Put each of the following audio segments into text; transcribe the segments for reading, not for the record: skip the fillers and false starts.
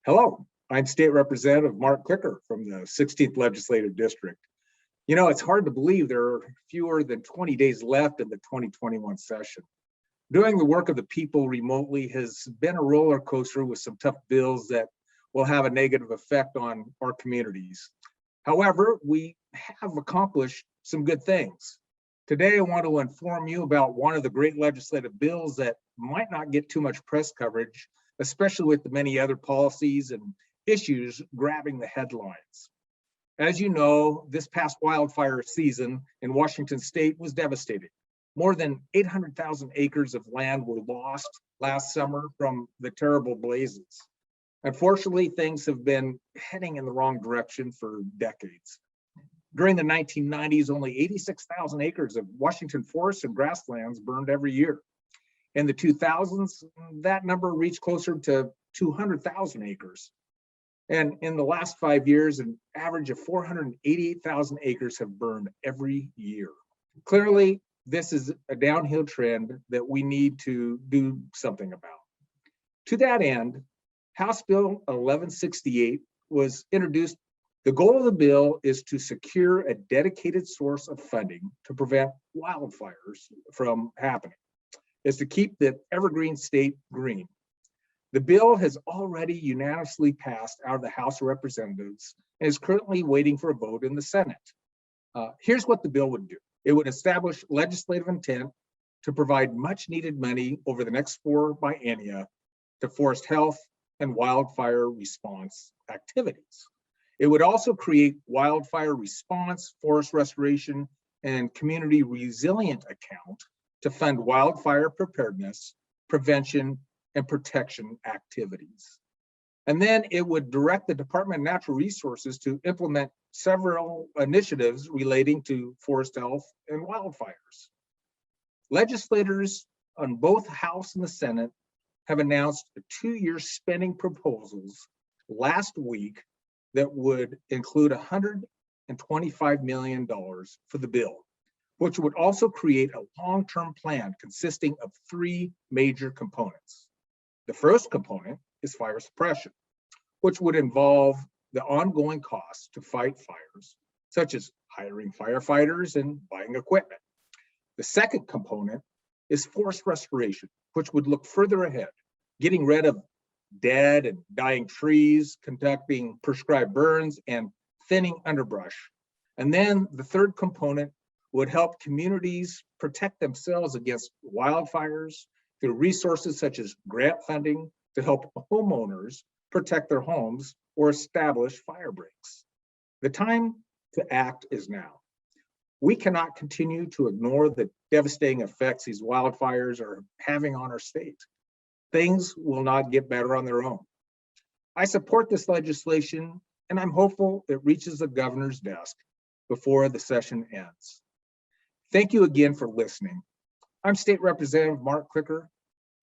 Hello, I'm State Representative Mark Klicker from the 16th Legislative District. You know, it's hard to believe there are fewer than 20 days left in the 2021 session. Doing the work of the people remotely has been a roller coaster with some tough bills that will have a negative effect on our communities. However, we have accomplished some good things. Today, I want to inform you about one of the great legislative bills that might not get too much press coverage, especially with the many other policies and issues grabbing the headlines. As you know, this past wildfire season in Washington state was devastating. More than 800,000 acres of land were lost last summer from the terrible blazes. Unfortunately, things have been heading in the wrong direction for decades. During the 1990s, only 86,000 acres of Washington forests and grasslands burned every year. In the 2000s, that number reached closer to 200,000 acres. And in the last 5 years, an average of 488,000 acres have burned every year. Clearly, this is a downhill trend that we need to do something about. To that end, House Bill 1168 was introduced. The goal of the bill is to secure a dedicated source of funding to prevent wildfires from happening. Is to keep the evergreen state green. The bill has already unanimously passed out of the House of Representatives and is currently waiting for a vote in the Senate. Here's what the bill would do. It would establish legislative intent to provide much needed money over the next 4 biennia to forest health and wildfire response activities. It would also create wildfire response, forest restoration, and community resilient account to fund wildfire preparedness, prevention, and protection activities. And then it would direct the Department of Natural Resources to implement several initiatives relating to forest health and wildfires. Legislators on both House and the Senate have announced 2-year spending proposals last week that would include $125 million for the bill, which would also create a long-term plan consisting of 3 major components. The first component is fire suppression, which would involve the ongoing costs to fight fires, such as hiring firefighters and buying equipment. The second component is forest restoration, which would look further ahead, getting rid of dead and dying trees, conducting prescribed burns, and thinning underbrush. And then the third component would help communities protect themselves against wildfires through resources such as grant funding to help homeowners protect their homes or establish fire breaks. The time to act is now. We cannot continue to ignore the devastating effects these wildfires are having on our state. Things will not get better on their own. I support this legislation, and I'm hopeful it reaches the governor's desk before the session ends. Thank you again for listening. I'm State Representative Mark Klicker,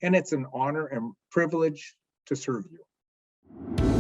and it's an honor and privilege to serve you.